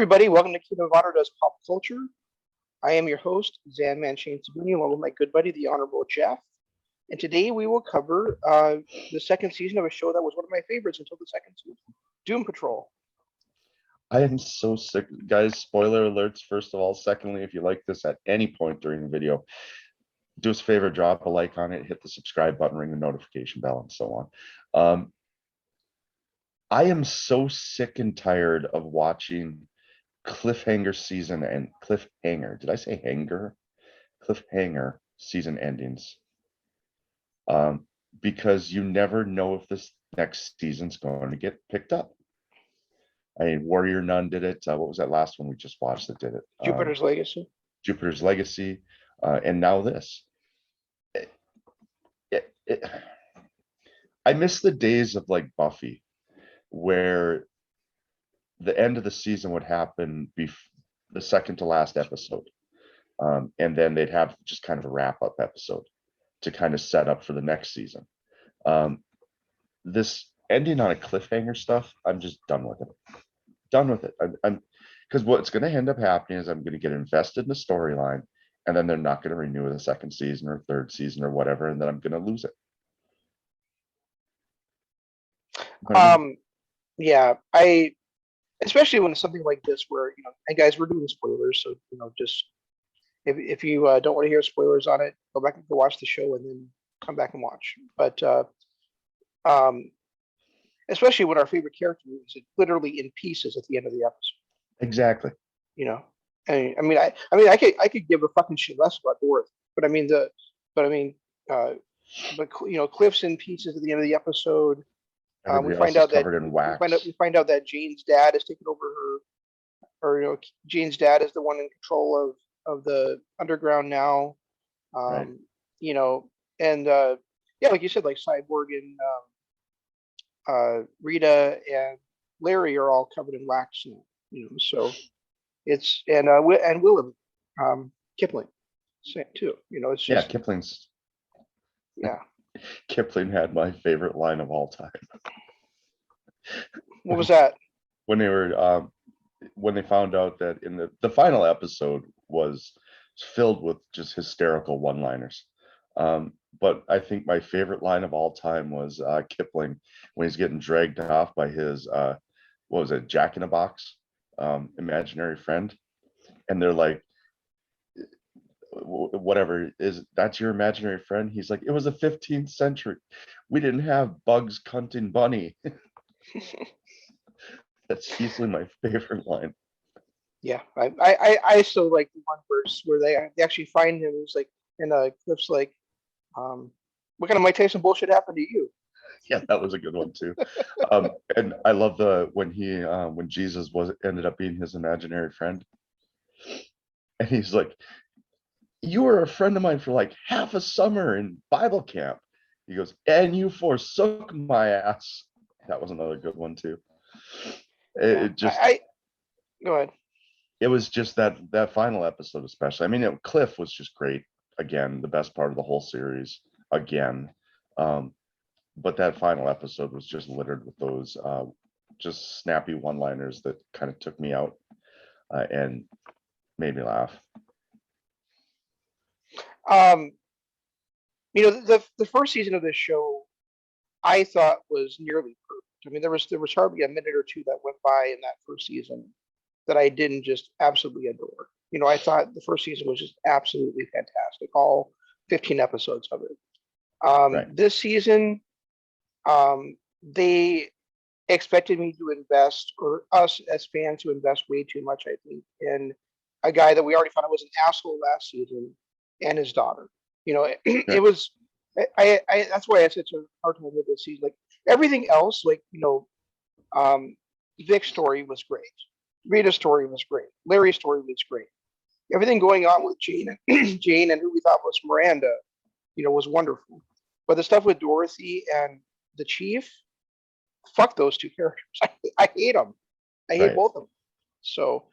everybody. Welcome to Kingdom of Honor Does Pop Culture. I am your host, Zanman Shane Sabuni, along with my good buddy, the Honorable Jeff. And today we will cover the second season of a show that was one of my favorites until the second season, Doom Patrol. I am so sick, guys. Spoiler alerts, first of all. Secondly, if you like this at any point during the video, do us a favor, drop a like on it, hit the subscribe button, ring the notification bell, and so on. I am so sick and tired of watching cliffhanger season and cliffhanger. Did I say hanger? Cliffhanger season endings. Because you never know if this next season's going to get picked up. I mean, Warrior Nun did it. What was that last one we just watched that did it? Jupiter's Legacy. Jupiter's Legacy, and now this. I miss the days of like Buffy, where the end of the season would happen the second to last episode, and then they'd have just kind of a wrap-up episode to kind of set up for the next season. This ending on a cliffhanger stuff, I'm just done with it. Done with it. I'm because what's going to end up happening is I'm going to get invested in the storyline, and then they're not going to renew the second season or third season or whatever, and then I'm going to lose it. Yeah, I especially when it's something like this where, and guys, we're doing spoilers, so just if you don't want to hear spoilers on it, go back and go watch the show and then come back and watch. But especially when our favorite character is literally in pieces at the end of the episode. Exactly. I could give a fucking shit less about Dorothy, but Cliff's in pieces at the end of the episode. We find out that Jane's dad has taken over Jane's dad is the one in control of the underground now. Right. Like you said, like Cyborg and Rita and Larry are all covered in wax now. So it's and Willem Kipling, same too. It's just Kipling's. Yeah. Kipling had my favorite line of all time. What was that? When they found out that in the final episode was filled with just hysterical one-liners. But I think my favorite line of all time was Kipling when he's getting dragged off by his what was it, Jack in a Box imaginary friend, and they're like, whatever, that's your imaginary friend? He's like, it was the 15th century, we didn't have Bugs Cunting Bunny. That's easily my favorite line. Yeah, I still like the one verse where they actually find him. It's like, and Cliff's like, what kind of Mike Tyson bullshit happened to you? Yeah, that was a good one too. And I love when Jesus ended up being his imaginary friend, and he's like, you were a friend of mine for like half a summer in Bible camp. He goes, and you forsook my ass. That was another good one too. Go ahead. It was just that final episode, especially. I mean, Cliff was just great. Again, the best part of the whole series. Again, but that final episode was just littered with those just snappy one-liners that kind of took me out and made me laugh. The first season of this show, I thought was nearly perfect. I mean, there was hardly a minute or two that went by in that first season that I didn't just absolutely adore. I thought the first season was just absolutely fantastic, all 15 episodes of it. Right. This season, they expected me to invest, or us as fans to invest way too much, I think, in a guy that we already found out was an asshole last season and his daughter. It was, that's why I had such a hard time with this season. Like everything else, Vic's story was great. Rita's story was great. Larry's story was great. Everything going on with Jane and who we thought was Miranda, was wonderful. But the stuff with Dorothy and the Chief, fuck those two characters. I hate them. I hate both of them. So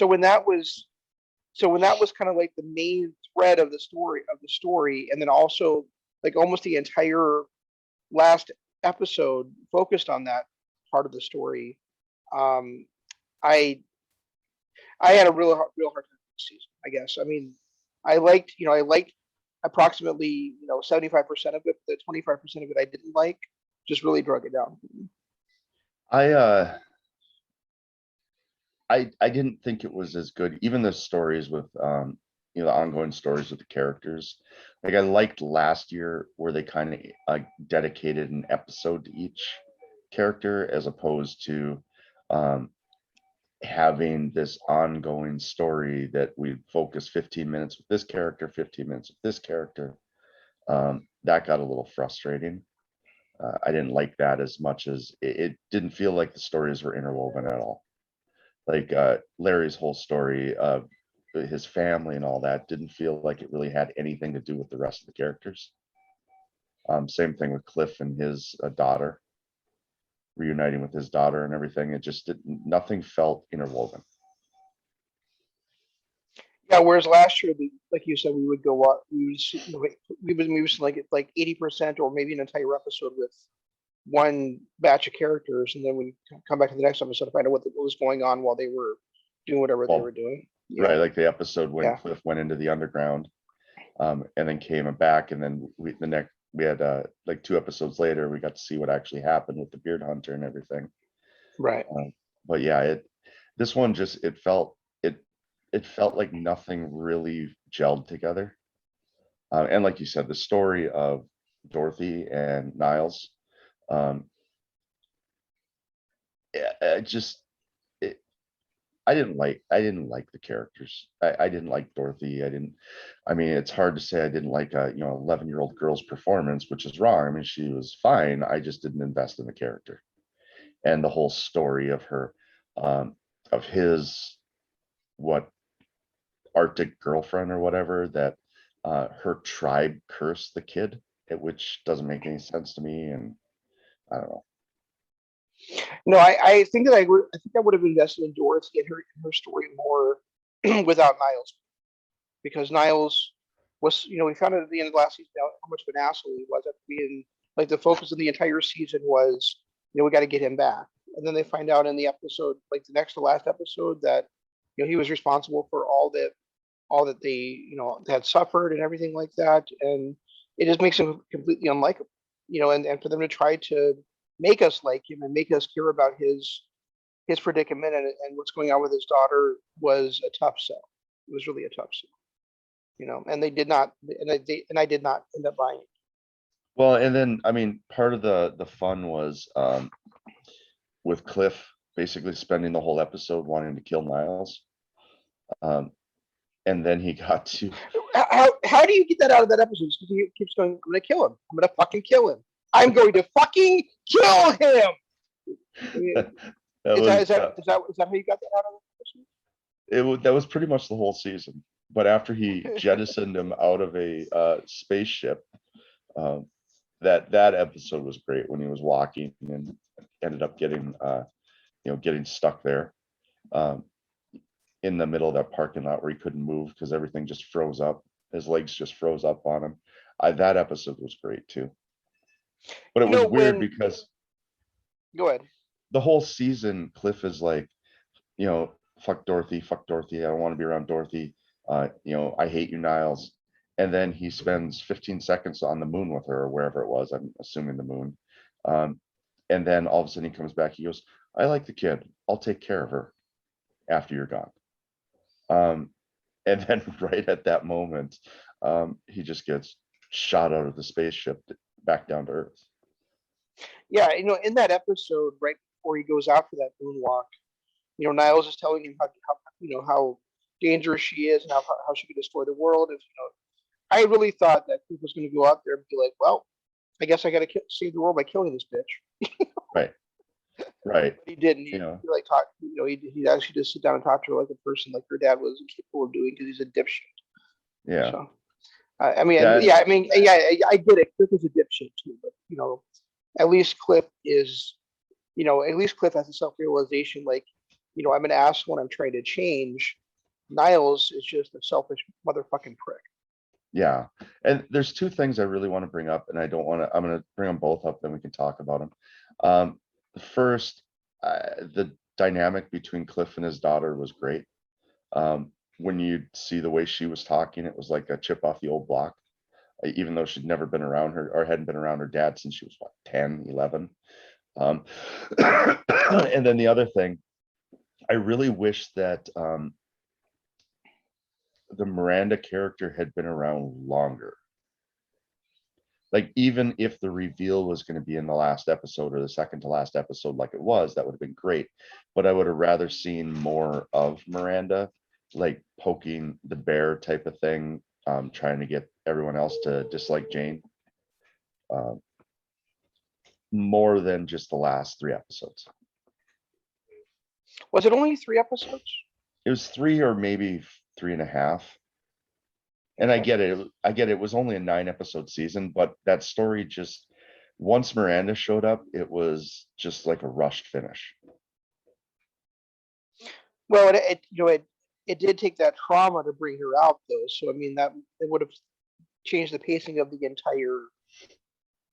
when that was kind of like the main thread of the story, and then also like almost the entire last episode focused on that part of the story, I I had a real hard time this season, I guess. I mean, I liked approximately, 75% of it. The 25% of it I didn't like just really drug it down. I uh I didn't think it was as good. Even the stories with the ongoing stories with the characters. Like I liked last year where they kind of dedicated an episode to each character as opposed to um having this ongoing story that we focus 15 minutes with this character, 15 minutes with this character. That got a little frustrating. I didn't like that as much as it didn't feel like the stories were interwoven at all. Like Larry's whole story of his family and all that didn't feel like it really had anything to do with the rest of the characters. Same thing with Cliff and his daughter, reuniting with his daughter and everything. It just didn't, nothing felt interwoven. Yeah, whereas last year, like you said, we would go what we would see, we would see like 80% or maybe an entire episode with one batch of characters, and then we come back to the next episode to find out what was going on while they were doing whatever they Well, were doing. right, like the episode when Yeah. Cliff went into the underground, and then came back, and then we had like 2 episodes later we got to see what actually happened with the beard hunter and everything. Right. But yeah, this one just it felt like nothing really gelled together. And like you said, the story of Dorothy and Niles, yeah, it, I didn't like the characters. I didn't like Dorothy. I mean, it's hard to say I didn't like a 11-year-old girl's performance, which is wrong. I mean, she was fine. I just didn't invest in the character and the whole story of her, of his what Arctic girlfriend or whatever that her tribe cursed the kid, which doesn't make any sense to me. And I don't know. No, I think that I think I would have invested in Dorothy and her story more without Niles, because Niles was, we found out at the end of the last season how much of an asshole he was at being like the focus of the entire season was, we got to get him back. And then they find out in the episode, like the next to last episode, that he was responsible for all that they had suffered and everything like that, and it just makes him completely unlikable. And for them to try to make us like him and make us care about his predicament and what's going on with his daughter was a tough sell. It was really a tough sell. And they did not, and I did not end up buying it. Well, and then I mean, part of the fun was with Cliff basically spending the whole episode wanting to kill Niles. And then he got to how do you get that out of that episode? Because he keeps going, I'm gonna kill him. I'm gonna fucking kill him. I'm going to fucking kill him. I mean, is that how you got that out of the episode? That was pretty much the whole season. But after he jettisoned him out of a spaceship, that episode was great when he was walking and ended up getting getting stuck there in the middle of that parking lot where he couldn't move because everything just froze up. His legs just froze up on him. That episode was great too. But it was weird because go ahead. The whole season, Cliff is like, fuck Dorothy, I don't want to be around Dorothy. I hate you, Niles. And then he spends 15 seconds on the moon with her or wherever it was. I'm assuming the moon. And then all of a sudden he comes back. He goes, I like the kid. I'll take care of her after you're gone. And then right at that moment, he just gets shot out of the spaceship back down to Earth. Yeah, in that episode, right before he goes out for that moonwalk, Niles is telling him how dangerous she is and how she could destroy the world. And I really thought that Cliff was going to go out there and be like, well, I guess I got to save the world by killing this bitch. Right. But he didn't. He like talk. He actually just sit down and talk to her like a person, like her dad was capable of doing, because he's a dipshit. Yeah. So, I get it. Cliff is a dipshit too, but at least Cliff is, at least Cliff has a self-realization. Like, I'm an asshole and I'm trying to change. Niles is just a selfish motherfucking prick. Yeah, and there's 2 things I really want to bring up, and I'm going to bring them both up, then we can talk about them. First, the dynamic between Cliff and his daughter was great. When you see the way she was talking, it was like a chip off the old block, even though she'd never been around her or hadn't been around her dad since she was what, 10, 11. And then the other thing, I really wish that the Miranda character had been around longer. Like, even if the reveal was going to be in the last episode or the second to last episode, like it was, that would have been great. But I would have rather seen more of Miranda, like poking the bear type of thing, trying to get everyone else to dislike Jane. More than just the last 3 episodes. Was it only 3 episodes? It was 3 or maybe 3.5. And I get it. It was only a 9-episode season, but that story just, once Miranda showed up, it was just like a rushed finish. Well, it did take that trauma to bring her out, though. So I mean, that it would have changed the pacing of the entire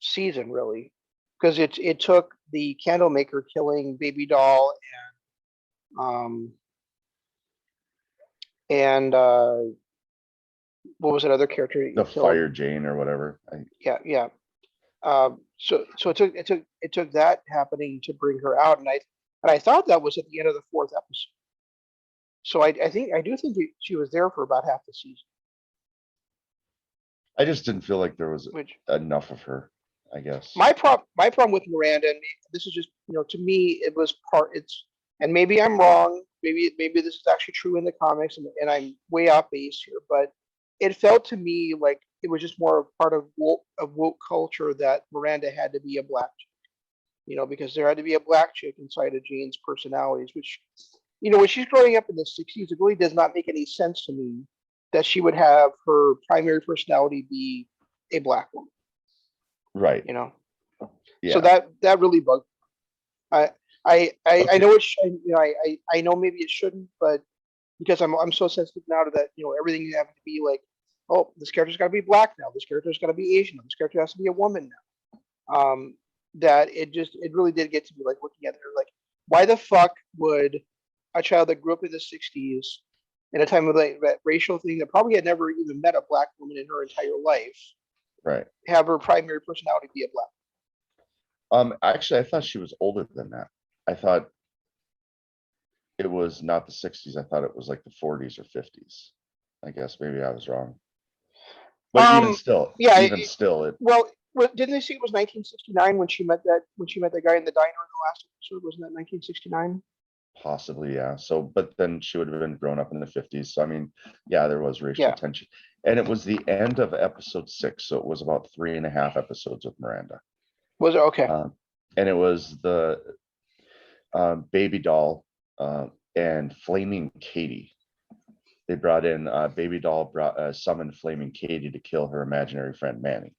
season, really, because it took the Candlemaker killing Baby Doll and what was that other character he The killed? Fire Jane or whatever. Yeah. So it took that happening to bring her out, and I thought that was at the end of the 4th episode. So I do think she was there for about half the season. I just didn't feel like there was Which enough of her, I guess. my problem with Miranda, and this is just, to me, it was and maybe I'm wrong, maybe this is actually true in the comics, and I'm way off base here, but it felt to me like it was just more part of woke culture that Miranda had to be a black chick, because there had to be a black chick inside of Jane's personalities, which, when she's growing up in the 60s, it really does not make any sense to me that she would have her primary personality be a black woman. Right. So that really bugged me. I know I know maybe it shouldn't, but because I'm so sensitive now to that, everything you have to be like, oh, this character's got to be black now, this character's got to be Asian, this character has to be a woman now. That it really did get to me, like, looking at her like, why the fuck would a child that grew up in the 60s in a time of like that racial thing, that probably had never even met a black woman in her entire life, right, have her primary personality be a black? Actually, I thought she was older than that. I thought it was not the 60s. I thought it was like the 40s or 50s. I guess maybe I was wrong. But even still, well, didn't they say it was 1969 when she met that guy in the diner in the last episode? Wasn't that 1969? Possibly, yeah. So, but then she would have been grown up in the 50s. So, I mean, yeah, there was racial tension. And it was the end of episode 6. So it was about 3.5 episodes with Miranda. Was it? Okay. And it was the Baby Doll and Flaming Katie. They brought in Baby Doll summoned Flaming Katie to kill her imaginary friend Manny.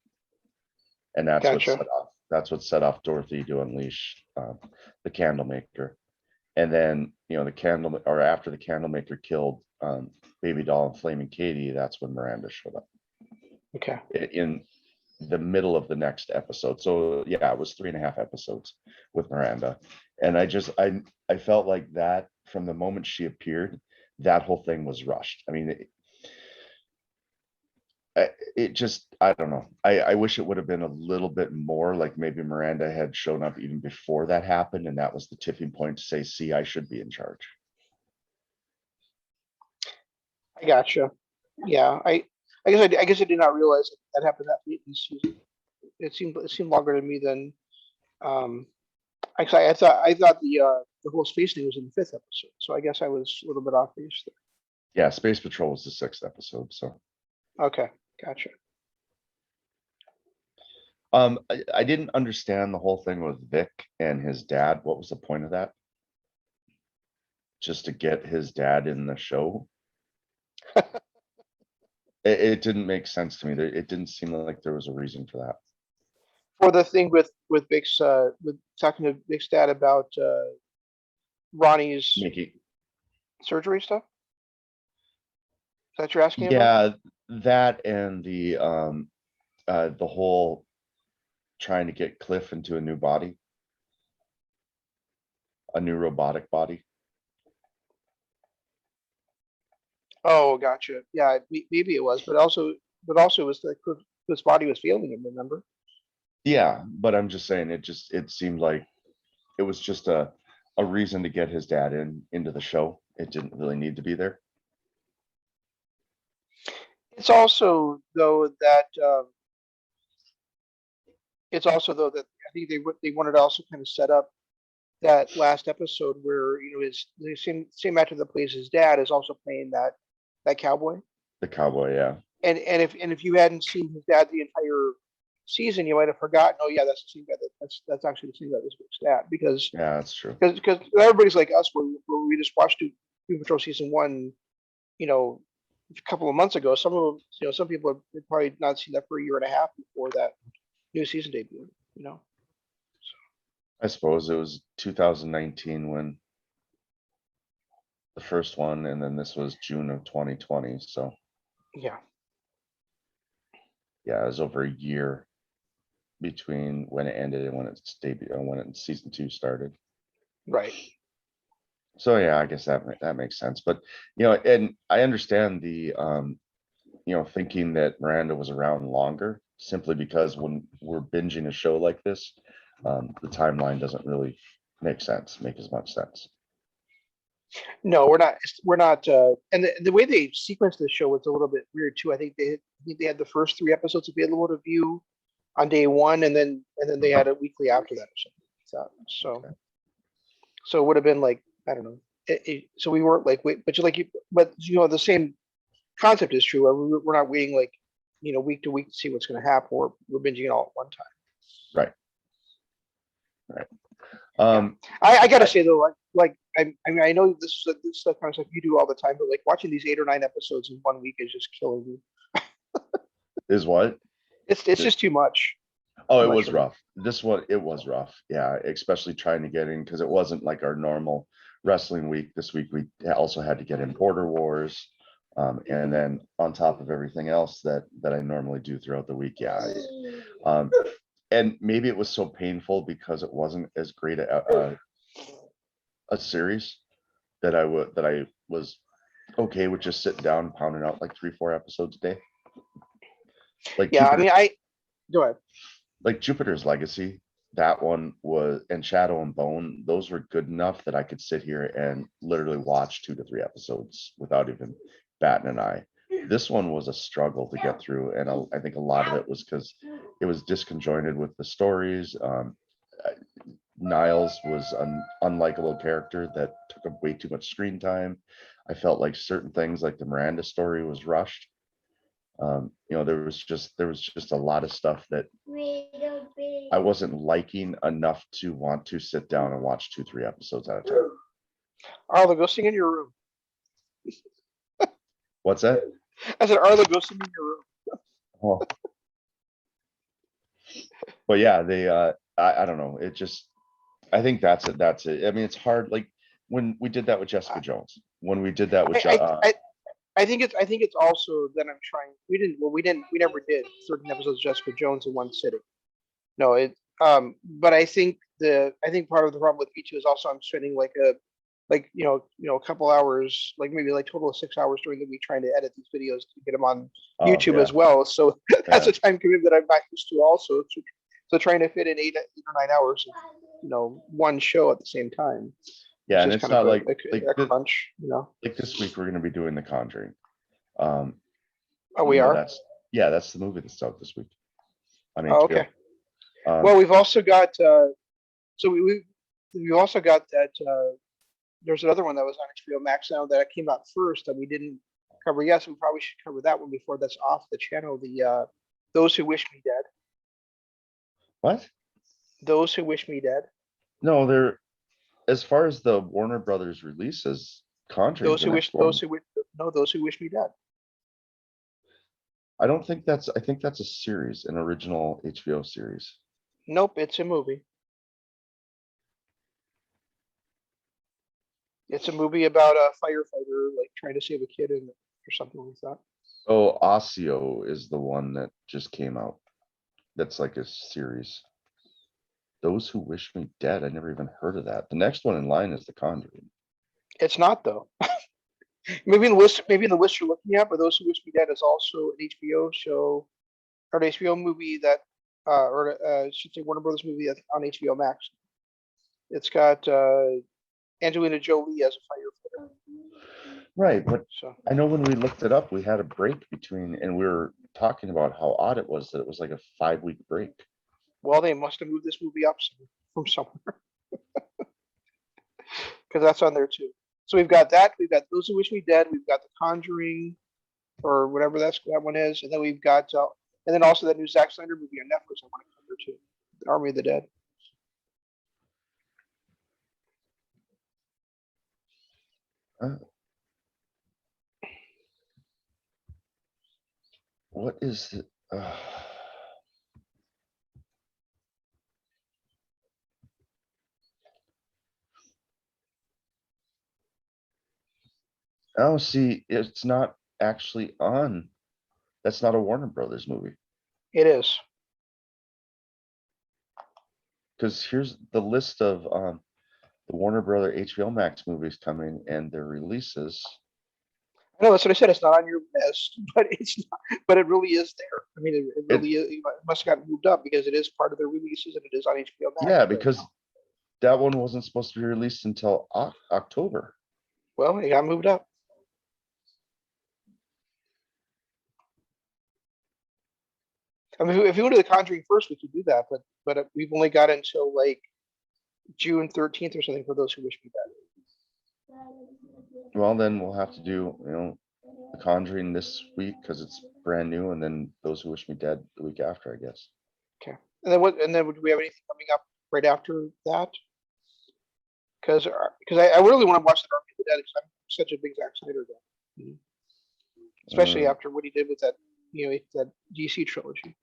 And that's what set off Dorothy to unleash the Candlemaker. And then, after the Candlemaker killed Baby Doll and Flaming Katie, that's when Miranda showed up. Okay. In the middle of the next episode. So yeah, it was 3.5 episodes with Miranda. And I felt like that from the moment she appeared, that whole thing was rushed. I mean, I don't know. I wish it would have been a little bit more, like maybe Miranda had shown up even before that happened, and that was the tipping point to say, see, I should be in charge. I gotcha. Yeah, I guess I did not realize that happened that late in the season. It seemed longer to me than actually I thought the whole space thing was in the 5th episode. So I guess I was a little bit off base there. Yeah, Space Patrol was the 6th episode. So okay, gotcha. I didn't understand the whole thing with Vic and his dad. What was the point of that? Just to get his dad in the show? It didn't make sense to me. It didn't seem like there was a reason for that. For the thing with Vic's with talking to Vic's dad about Ronnie's surgery stuff? Is that what you're asking about? Yeah, that and the whole trying to get Cliff into a new body. a new robotic body. Oh, gotcha. Yeah, maybe it was, but also it was like his body was failing him. Remember? Yeah, but I'm just saying it seemed like it was just a reason to get his dad into the show. It didn't really need to be there. It's also though that it's also though that I think they wanted to also kind of set up that last episode where his the same actor that plays his dad is also playing that cowboy. The cowboy, yeah. And if you hadn't seen his dad the entire season, you might have forgotten. Oh yeah, that's the same guy. That's actually the same guy that's his dad because Yeah, that's true. because everybody's like us where we just watched Doom Patrol season one, a couple of months ago. Some of them, some people have probably not seen that for a year and a half before that new season debuted. I suppose it was 2019 when the first one, and then this was June of 2020. So Yeah. yeah, it was over a year between when it ended and when it's debut and when season 2 started. Right. So yeah, I guess that makes sense. But and I understand the thinking that Miranda was around longer simply because when we're binging a show like this, the timeline doesn't really make as much sense. No, we're not. And the way they sequenced the show was a little bit weird too. I think they had the first 3 episodes available to view on day one, and then they had it weekly after that or something like that. So Okay. so it would have been like, I don't know. So we weren't like wait, but the same concept is true. We're not waiting like week to week to see what's going to happen. We're binging it all at one time. Right. I gotta say though, I mean, I know this is stuff kind of stuff you do all the time, but like watching these 8 or 9 episodes in one week is just killing me. Is what? It's just too much. Oh, Too it much was for me. rough. It was rough. Yeah, especially trying to get in because it wasn't like our normal wrestling week. This week we also had to get in Border Wars, and then on top of everything else that I normally do throughout the week. Yeah, and maybe it was so painful because it wasn't as great a series that I was okay with just sitting down and pounding out like 3-4 episodes a day. Like Yeah, I Jupiter, mean, go ahead. like Jupiter's Legacy, that one was, and Shadow and Bone, those were good enough that I could sit here and literally watch 2 to 3 episodes without even batting an eye. This one was a struggle to get through, and I think a lot of it was because it was disconjointed with the stories. Niles was an unlikable character that took up way too much screen time. I felt like certain things, like the Miranda story, was rushed. There was just a lot of stuff that I wasn't liking enough to want to sit down and watch 2-3 episodes at a time. Arlo, go sing in your room. What's that? I said, Arlo, go sing in your room. Oh. But yeah, I don't know. I think that's it. I mean, it's hard. Like when we did that with Jessica Jones, when we did that with I think it's also that I'm trying. We never did 13 episodes of Jessica Jones in one sitting. No, but I think part of the problem with me2 is also I'm spending a couple hours, like maybe like total of 6 hours during the week trying to edit these videos to get them on YouTube yeah. as well. So that's Yeah. a time commitment that I'm not used to also. So trying to fit in 8 or 9 hours of, one show at the same time. Yeah, and It's it's kind of not a crunch, like this week we're going to be doing The Conjuring. Oh, we you know, are? that's the movie that's out this week on Oh, HBO. okay. Um, Well, we've also got, so we've also got that, there's another one that was on HBO Max now that came out first that we didn't cover yet, so we probably should cover that one before that's off the channel, the Those Who Wish Me Dead. what? Those Who Wish Me Dead. No, they're, as far as the Warner Brothers releases, Conjuring's the next one. Those Who Wish Me Dead. I think that's a series, an original HBO series. Nope, it's a movie. It's a movie about a firefighter like trying to save a kid or something like that. Oh, Osseo is the one that just came out. That's like a series. Those Who Wish Me Dead. I never even heard of that. The next one in line is The Conjuring. It's not though. Maybe in the list you're looking at, but Those Who Wish Me Dead is also an HBO show or an HBO movie that, I should say Warner Brothers movie on HBO Max. It's got Angelina Jolie as a firefighter. Right, but So, I know when we looked it up, we had a break between, and we were talking about how odd it was that it was like a 5-week break. well, they must have moved this movie up from somewhere because that's on there too. So we've got that. We've got Those Who Wish Me Dead. We've got The Conjuring, or whatever that one is, and then we've got, and then also that new Zack Snyder movie on Netflix. I want to cover too, Army of the Dead. What is it? Oh, see, it's not actually on. That's not a Warner Brothers movie. It is. Because here's the list of the Warner Brother HBO Max movies coming and their releases. I know that's what I said. It's not on your list, but it's not. But it really is there. I mean, it really is. It must have gotten moved up because it is part of the releases and it is on HBO Max. Yeah, because that one wasn't supposed to be released until October. Well, it got moved up. I mean, if you went to The Conjuring first, we could do that, but we've only got until like June 13th or something for Those Who Wish Me Dead. Well, then we'll have to do, The Conjuring this week because it's brand new, and then Those Who Wish Me Dead the week after, I guess. Okay. And then what? And then would we have anything coming up right after that? Because I really want to watch the Army of the Dead because I'm such a big Zack Snyder guy, especially after what he did with that, that DC trilogy.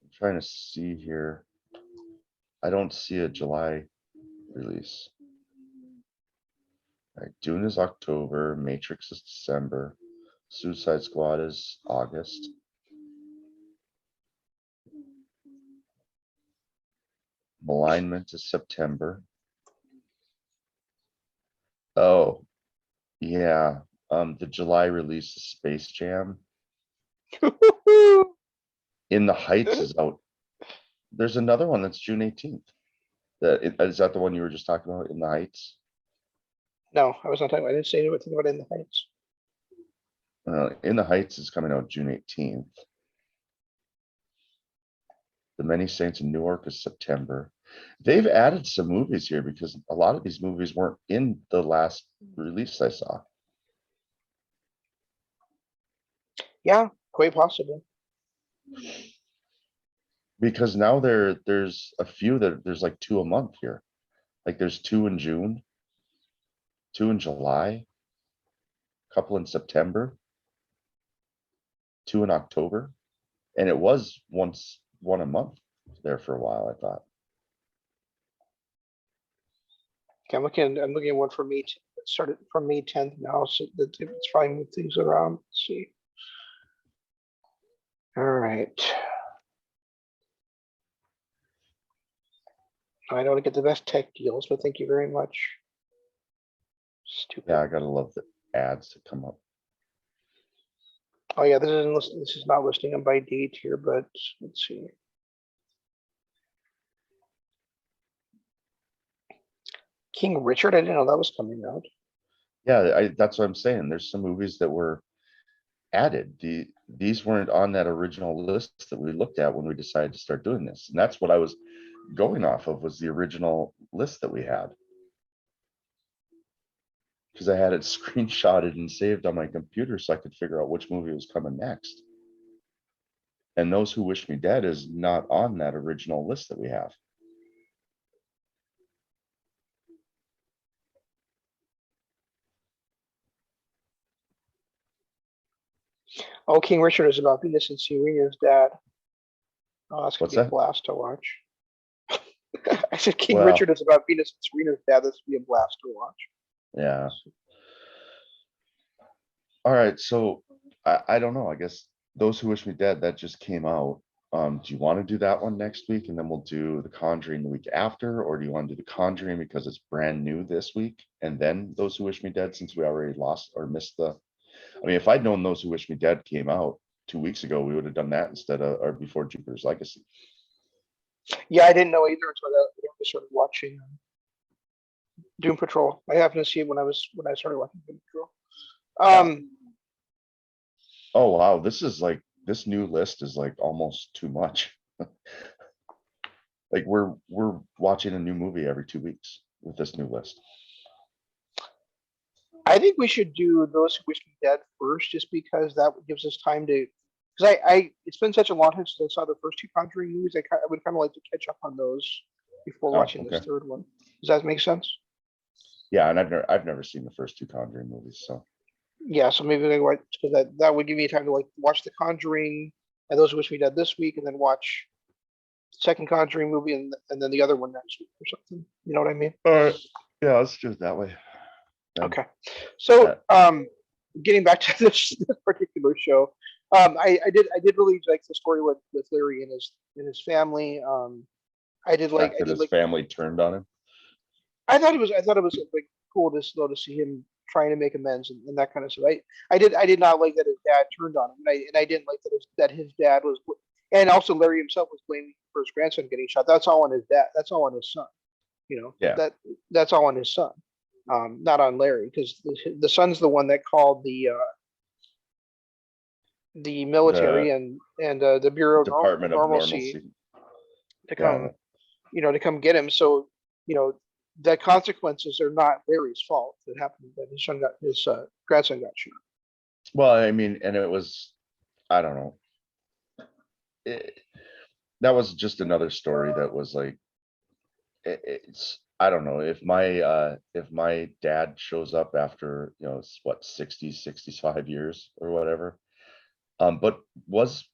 I'm trying to see here. I don't see a July release. All right, Dune is October, Matrix is December, Suicide Squad is August. Malignment is September. Oh, yeah. The July release is Space Jam. In the Heights is out. There's another one that's June 18th. Is that the one you were just talking about, In the Heights? No, I was not talking. I didn't say anything about In the Heights. In the Heights is coming out June 18th. The Many Saints in Newark is September. They've added some movies here because a lot of these movies weren't in the last release I saw. Yeah, quite possible. Because now there's a few that there's like 2 a month here. Like there's 2 in June, 2 in July, a couple in September, 2 in October, and it was once one a month there for a while, I thought. Okay, I'm looking at one for me. It started from May 10th now, so it's trying to move things around. Let's see. All right. I don't get the best tech deals, but thank you very much. Stupid. Yeah, I gotta love the ads that come up. Oh yeah, this is not listing them by date here, but let's see. King Richard, I didn't know that was coming out. Yeah, that's what I'm saying. There's some movies that were added. These weren't on that original list that we looked at when we decided to start doing this. And that's what I was going off of, was the original list that we had. Because I had it screenshotted and saved on my computer so I could figure out which movie was coming next. And Those Who Wish Me Dead is not on that original list that we have. Oh, King Richard is about Venus and Serena's dad. Oh, that's gonna What's be a that? blast to watch. I said King Well, Richard is about Venus and Serena's dad. This would be a blast to watch. yeah. All right, so I don't know. I guess Those Who Wish Me Dead, that just came out. Do you want to do that one next week and then we'll do The Conjuring the week after, or do you want to do The Conjuring because it's brand new this week and then Those Who Wish Me Dead, since we already lost or missed the, I mean, if I'd known Those Who Wish Me Dead came out 2 weeks ago, we would have done that instead of, or before Jupiter's Legacy. Yeah, I didn't know either until I started watching Doom Patrol. I happened to see it when I started watching Doom Patrol. Oh wow, this new list is like almost too much. Like we're watching a new movie every 2 weeks with this new list. I think we should do Those Who Wish Me Dead first, just because that gives us time to. Because it's been such a long time since I saw the first two Conjuring movies. I would kind of like to catch up on those before watching this third one. Does that make sense? Yeah, and I've never seen the first two Conjuring movies, so. Yeah, so maybe because that would give me time to like watch The Conjuring and Those Who Wish Me Dead this week, and then watch the second Conjuring movie and then the other one next week or something. You know what I mean? All right. Yeah, let's do it that way. Okay. So getting back to this particular show, I did really like the story with Larry and his family. I did like his family turned on him. I thought it was like cool to see him trying to make amends and that kind of stuff. I did not like that his dad turned on him, and I didn't like that his dad was, and also Larry himself was blaming for his grandson getting shot. That's all on his dad. That's all on his son. You know, yeah. That's all on his son, not on Larry, because the son's the one that called the military and the Bureau of Department of Normalcy to come, yeah. To come get him. So, the consequences are not Larry's fault. That happened that his grandson got shot. Well, I mean, and it was, I don't know. That was just another story that was like, it's, I don't know, if my dad shows up after, it's what, 60, 65 years or whatever. But was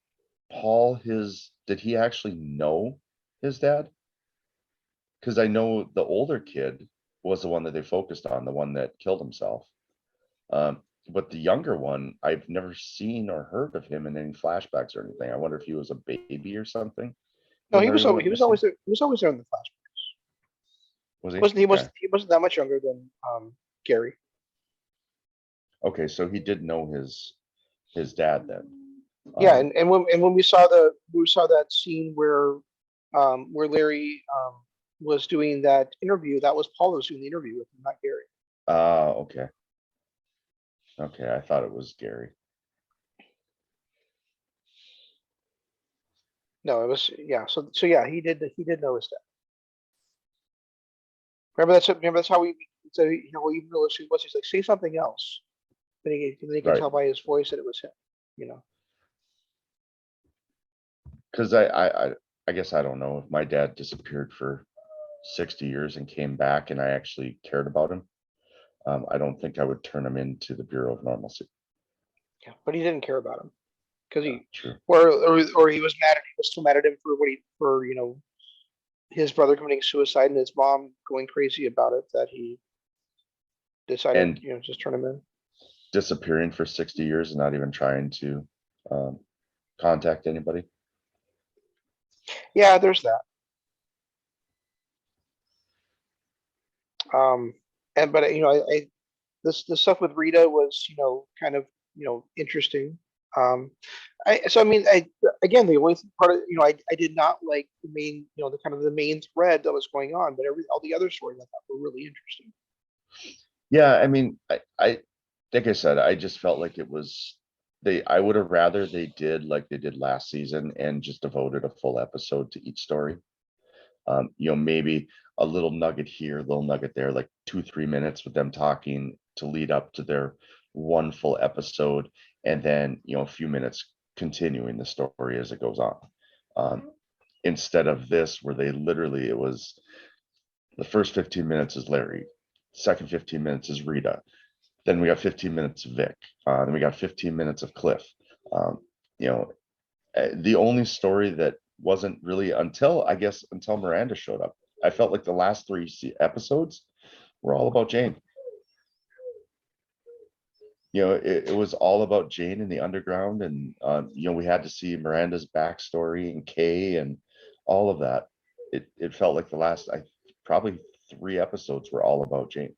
Paul did he actually know his dad? Because I know the older kid was the one that they focused on, the one that killed himself. But the younger one, I've never seen or heard of him in any flashbacks or anything. I wonder if he was a baby or something. No, he was always there in the flashbacks. Was he? He wasn't that much younger than Gary. Okay, so he did know his dad then. Yeah, and when we saw that scene where Larry was doing that interview, that was Paul who was doing the interview with him, not Gary. Okay. Okay, I thought it was Gary. No, it was, yeah. So yeah, he did know his dad. Remember that's how he said, even though it was, he's like, say something else. Then he can tell by his voice that it was him. Because I guess I don't know if my dad disappeared for 60 years and came back and I actually cared about him. I don't think I would turn him into the Bureau of Normalcy. Yeah, but he didn't care about him because True. or he was mad. He was still mad at him for his brother committing suicide and his mom going crazy about it, that he decided just turn him in. Disappearing for 60 years and not even trying to contact anybody. Yeah, there's that. But the stuff with Rita was kind of interesting. Again, the only part of I did not like the main the kind of the main thread that was going on, but all the other stories I thought were really interesting. Yeah, I mean, I like I said, I just felt like it was I would have rather they did like they did last season and just devoted a full episode to each story. Maybe a little nugget here, a little nugget there, like 2-3 minutes with them talking to lead up to their one full episode, and then a few minutes continuing the story as it goes on. Instead of this, where it was the first 15 minutes is Larry, second 15 minutes is Rita, then we got 15 minutes of Vic, then we got 15 minutes of Cliff. The only story that wasn't really until Miranda showed up. I felt like the last 3 episodes were all about Jane. it was all about Jane in the underground, and we had to see Miranda's backstory and Kay and all of that. It felt like the last probably 3 episodes were all about Jane.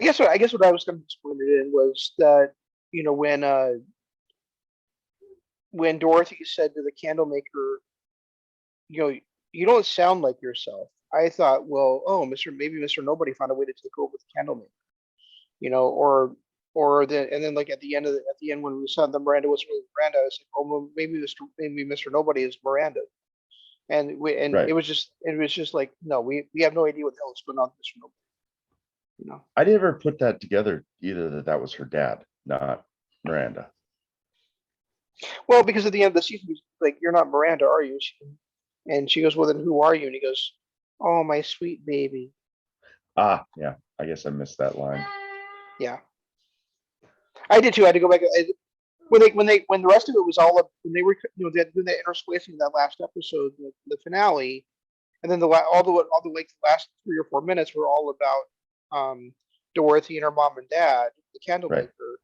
I guess what I was going to explain it in was that when Dorothy said to the candle maker, you don't sound like yourself. I thought, well, oh, maybe Mr. Nobody found a way to take over the candle maker, or then and then like at the end when we saw the Miranda wasn't really Miranda, I was like, oh, well, maybe Mr. Nobody is Miranda, and Right. it was just like, no, we have no idea what the hell is going on with Mr. Nobody, you know. I never put that together either, that was her dad, not Miranda. Well, because at the end of the season, he's like, "You're not Miranda, are you?" And she goes, "Well, then who are you?" And he goes, "Oh, my sweet baby." Yeah, I guess I missed that line. Yeah, I did too. I had to go back. When the rest of it was all up, when they were they doing that intersplicing that last episode, the finale, and then all the like the last 3 or 4 minutes were all about Dorothy and her mom and dad, the Right. candlemaker.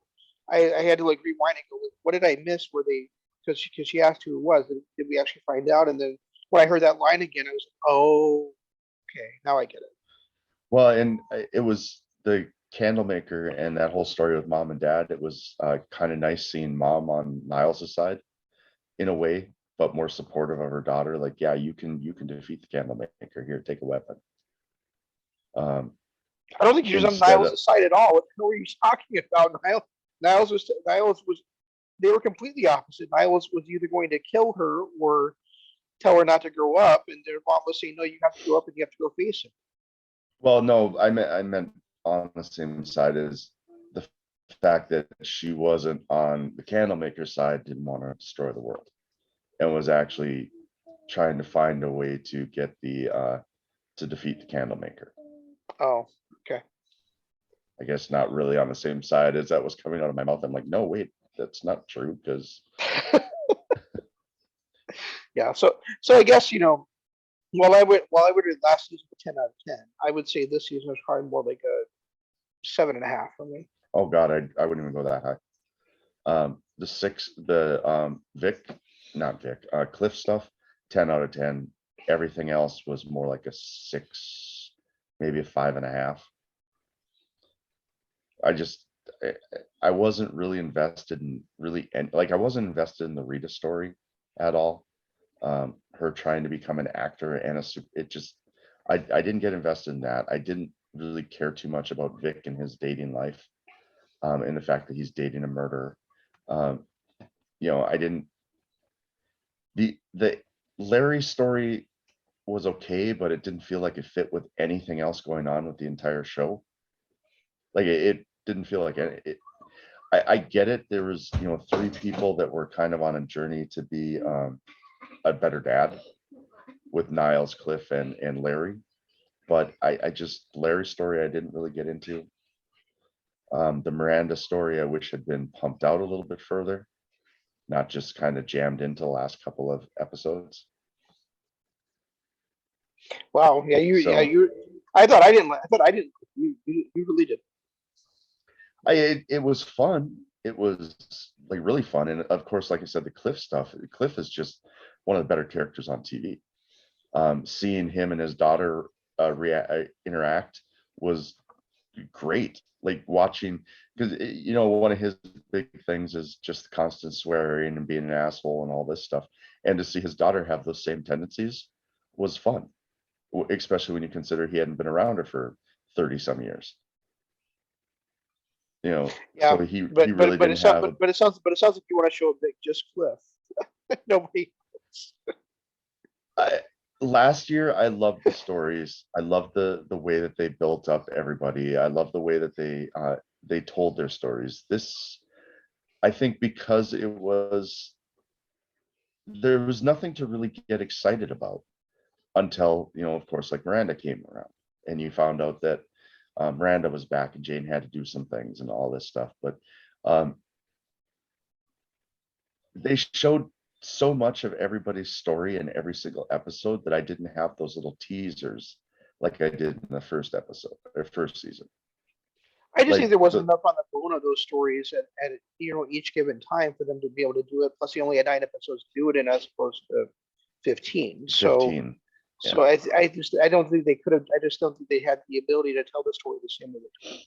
I had to like rewind and go, like, what did I miss? Were they because she asked who it was? Did we actually find out? And then when I heard that line again, I was like, oh, okay, now I get it. Well, and it was the candlemaker and that whole story with mom and dad. It was kind of nice seeing mom on Niles' side in a way, but more supportive of her daughter. Like, yeah, you can defeat the candlemaker. Here, take a weapon. Um, I don't think she was on instead of Niles' side at all. What the hell were you talking about? Niles was they were completely opposite. Niles was either going to kill her or tell her not to grow up, and their mom was saying, no, you have to grow up and you have to go face him. well, no, I meant on the same side as the fact that she wasn't on the candlemaker side, didn't want to destroy the world, and was actually trying to find a way to get the to defeat the candlemaker. Oh, okay. I guess not really on the same side as that was coming out of my mouth. I'm like, no, wait, that's not true, because Yeah. So I guess while I would rate last season a 10 out of 10, I would say this season is probably more like a 7.5 for me. oh god, I wouldn't even go that high. The Vic, not Vic, Cliff stuff, 10 out of 10. Everything else was more like a 6, maybe a 5.5. I just I, I wasn't really invested in really, and like I wasn't invested in the Rita story at all. Her trying to become an actor and it just I didn't get invested in that. I didn't really care too much about Vic and his dating life, and the fact that he's dating a murderer. Um, I didn't the Larry story was okay, but it didn't feel like it fit with anything else going on with the entire show. Like it didn't feel like I get it. There was 3 people that were kind of on a journey to be a better dad with Niles, Cliff, and Larry. But I just Larry's story I didn't really get into. The Miranda story I wish had been pumped out a little bit further, not just kind of jammed into the last couple of episodes. Wow. Yeah. Yeah. So I thought I didn't. I thought I didn't. You really did. it was fun. It was like really fun, and of course, like I said, the Cliff stuff. Cliff is just one of the better characters on TV. Seeing him and his daughter interact was great. Like watching, because one of his big things is just constant swearing and being an asshole and all this stuff, and to see his daughter have those same tendencies was fun, especially when you consider he hadn't been around her for 30 some years. Yeah. So he But really but didn't it sounds have but, but it sounds but it sounds like you want to show a big just Cliff. Nobody. I, last year I loved the stories. I loved the way that they built up everybody. I love the way that they told their stories. This, I think, because there was nothing to really get excited about until, of course, like Miranda came around and you found out that Miranda was back and Jane had to do some things and all this stuff. But um, they showed so much of everybody's story in every single episode that I didn't have those little teasers like I did in the first episode or first season. I just think Like there wasn't enough on the bone of those stories at each given time for them to be able to do it. Plus, he only had 9 episodes to do it in, as opposed to 15. So 15. Yeah. so I don't think they could have. I just don't think they had the ability to tell the story the same way they told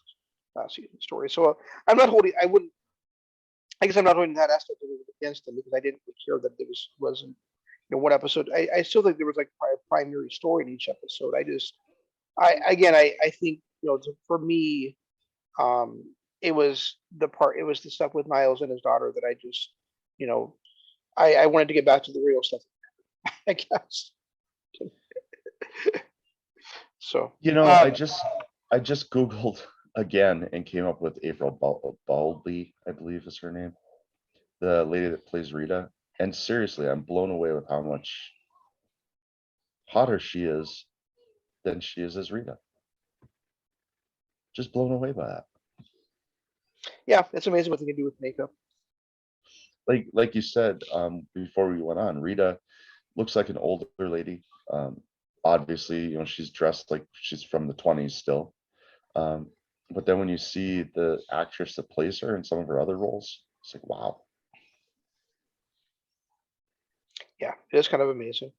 last season story. So I'm not holding. I wouldn't. I guess I'm not holding that aspect of it against them, because I didn't really care that there wasn't one episode. I still think there was like a primary story in each episode. I think for me, it was the stuff with Niles and his daughter that I just, I wanted to get back to the real stuff, I guess. So, I just Googled again and came up with April Baldby, I believe is her name, the lady that plays Rita. And seriously, I'm blown away with how much hotter she is than she is as Rita. Just blown away by that. yeah, it's amazing what they can do with makeup. Like you said, before we went on, Rita looks like an older lady. Obviously, she's dressed like she's from the 20s still. But then when you see the actress that plays her in some of her other roles, it's like, wow. Yeah, it is kind of amazing.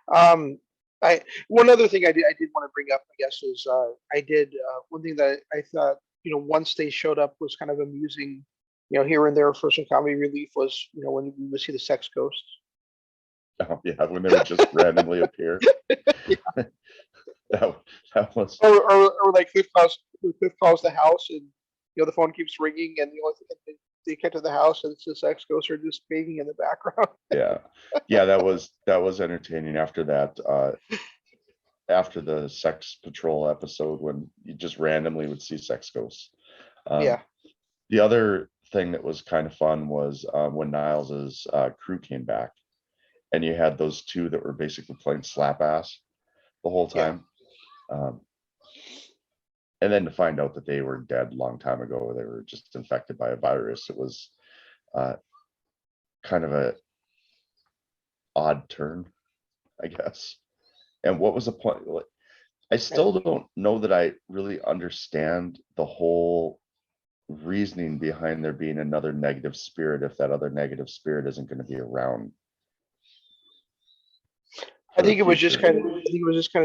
One other thing I did want to bring up, I guess, is one thing that I thought, once they showed up, was kind of amusing, here and there for some comedy relief, was, when we would see the sex ghosts. Oh, yeah, when they would just randomly appear. Yeah. that was. Or like Cliff calls the house, and the phone keeps ringing, and the only thing they get to the house, and it's the sex ghosts are just bathing in the background. Yeah, that was entertaining. After that, after the sex patrol episode, when you just randomly would see sex ghosts. Yeah. The other thing that was kind of fun was when Niles's crew came back, and you had those two that were basically playing slap ass the whole time. And then to find out that they were dead a long time ago, they were just infected by a virus. It was kind of a odd turn, I guess. And what was the point? I still don't know that I really understand the whole reasoning behind there being another negative spirit if that other negative spirit isn't going to be around. I think it was just kind of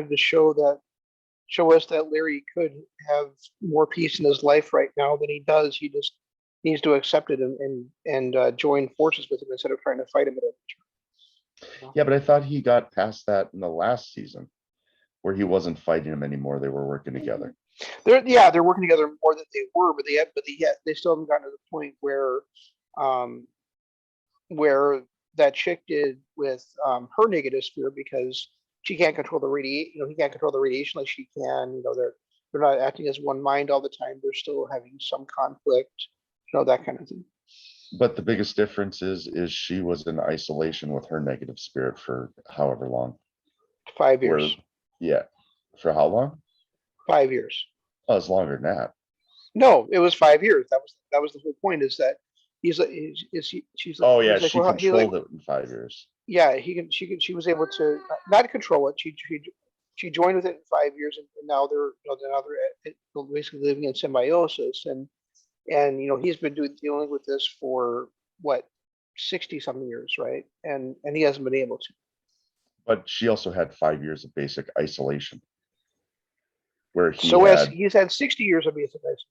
to show us that Larry could have more peace in his life right now than he does. He just needs to accept it and join forces with him instead of trying to fight him at every turn. Yeah, but I thought he got past that in the last season, where he wasn't fighting him anymore. They were working together. They're working together more than they were, but they still haven't gotten to the point where that chick did with her negative spirit, because she can't control the radiation. He can't control the radiation like she can. They're not acting as one mind all the time. They're still having some conflict, that kind of thing. But the biggest difference is she was in isolation with her negative spirit for however long. 5 years. Yeah. For how long? 5 years. Oh, it's longer than that. No, it was 5 years. That was the whole point, is that she's like, oh yeah, she controlled it in 5 years. Yeah, she was able to not control it. She joined with it in 5 years, and now they're basically living in symbiosis, and he's been dealing with this for what, 60 something years, right? And he hasn't been able to. But she also had 5 years of basic isolation, where he's had 60 years of basic isolation.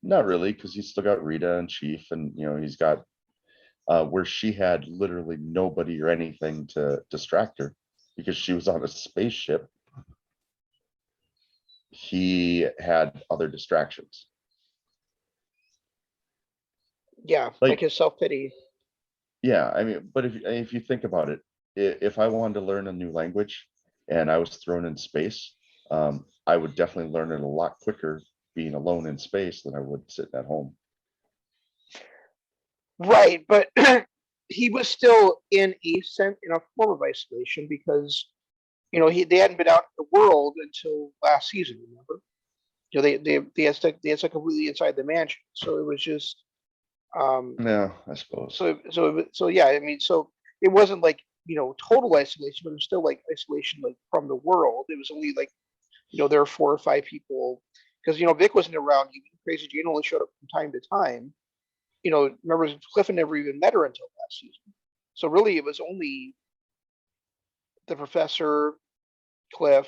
Not really, because he's still got Rita and Chief, and he's got where she had literally nobody or anything to distract her because she was on a spaceship. He had other distractions. Yeah, like his self-pity. Yeah, I mean, but if you think about it, if I wanted to learn a new language and I was thrown in space, I would definitely learn it a lot quicker being alone in space than I would sitting at home. Right, but he was still in a form of isolation, because they hadn't been out in the world until last season. Remember, they had stuck completely inside the mansion, so it was just. Yeah, I suppose. So yeah, I mean, so it wasn't like total isolation, but it was still like isolation, like from the world. It was only like there are 4 or 5 people because Vic wasn't around. Even Crazy Jane only showed up from time to time. Remember Cliff had never even met her until last season. So really, it was only the professor, Cliff,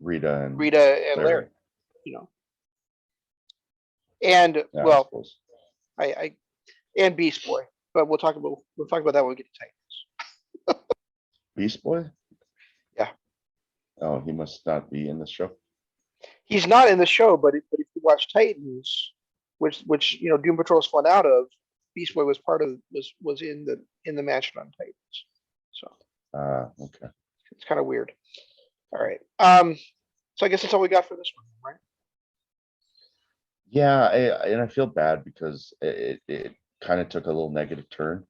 Rita and and Larry. And yeah, I well, suppose. I and Beast Boy, but we'll talk about that when we get to Titans. Beast Boy? Yeah. Oh, he must not be in the show. He's not in the show, but if you watch Titans, which Doom Patrol spun out of, Beast Boy was part of was in the match on Titans. So okay. it's kind of weird. All right. So I guess that's all we got for this one, right? Yeah, and I feel bad because it kind of took a little negative turn.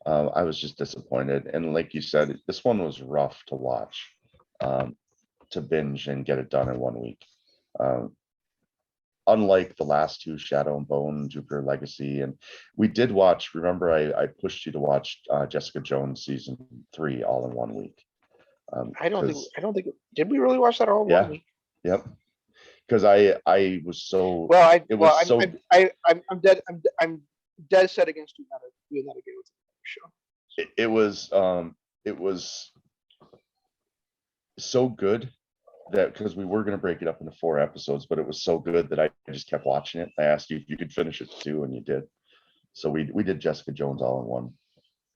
I was just disappointed, and like you said, this one was rough to watch, to binge and get it done in 1 week. Unlike the last two, Shadow and Bone, Jupiter Legacy, and we did watch. Remember, I pushed you to watch Jessica Jones season 3 all in 1 week. I don't think. Did we really watch that all in 1 week? Yep. Because I was so well. I'm dead set against doing that again with the show. It was so good that because we were going to break it up into 4 episodes, but it was so good that I just kept watching it. I asked you if you could finish it too, and you did. So we did Jessica Jones all in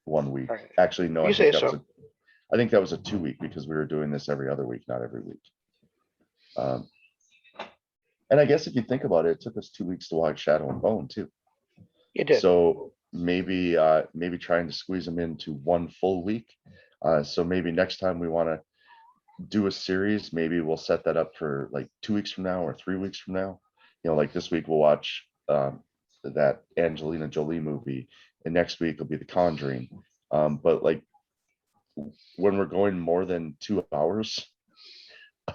one week. Right. Actually, no, I think that was a 2 week because we were doing this every other week, not every week. And I guess if you think about it, it took us 2 weeks to watch Shadow and Bone too. It did. So maybe trying to squeeze them into 1 full week. So maybe next time we want to do a series, maybe we'll set that up for like 2 weeks from now or 3 weeks from now. Like this week we'll watch that Angelina Jolie movie, and next week will be The Conjuring. But like when we're going more than 2 hours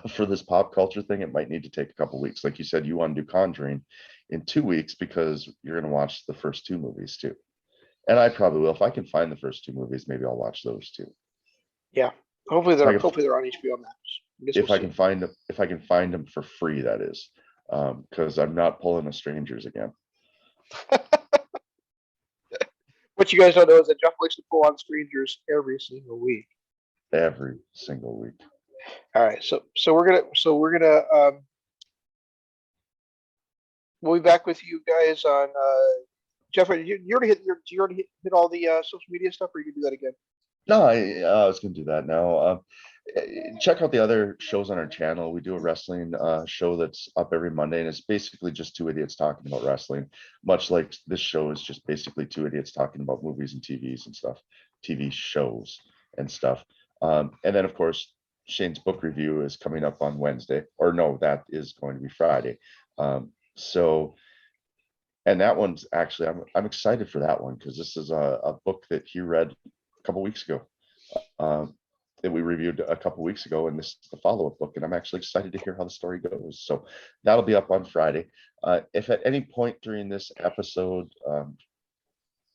for this pop culture thing, it might need to take a couple weeks. Like you said, you want to do Conjuring in 2 weeks because you're going to watch the first 2 movies too. And I probably will. If I can find the first 2 movies, maybe I'll watch those too. Yeah. Hopefully they're on HBO Max. If I can find them for free, that is. Because I'm not pulling the Strangers again. What you guys don't know is that Jeff likes to pull on Strangers every single week. Every single week. All right, so we're gonna we'll be back with you guys on Jeff. You already hit all the social media stuff, or you can do that again? No, I was gonna do that now. Check out the other shows on our channel. We do a wrestling show that's up every Monday, and it's basically just 2 idiots talking about wrestling, much like this show is just basically 2 idiots talking about movies and TVs and stuff, TV shows and stuff. And then of course Shane's book review is coming up on Wednesday, or no, that is going to be Friday. So, and that one's actually, I'm excited for that one because this is a book that he read a couple weeks ago, that we reviewed a couple weeks ago, and this is the follow-up book, and I'm actually excited to hear how the story goes. So that'll be up on Friday. If at any point during this episode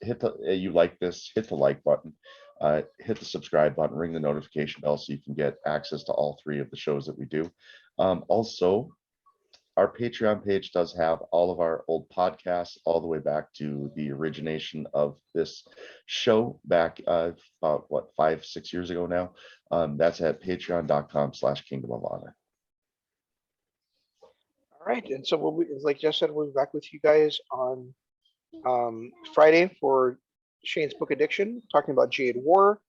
you like this, hit the like button. Hit the subscribe button, ring the notification bell so you can get access to all 3 of the shows that we do. Also, our Patreon page does have all of our old podcasts all the way back to the origination of this show back about 5-6 years ago now. That's at patreon.com/Kingdom of Honor. All right, and so like Jeff said, we'll be back with you guys on Friday for Shane's Book Addiction, talking about Jade War.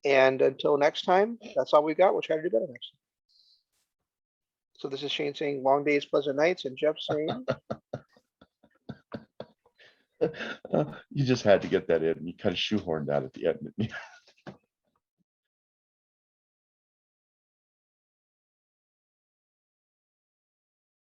And until next time, that's all we got. We'll try to do better next time. So this is Shane saying long days, pleasant nights, and Jeff saying you just had to get that in. You kind of shoehorned that at the end.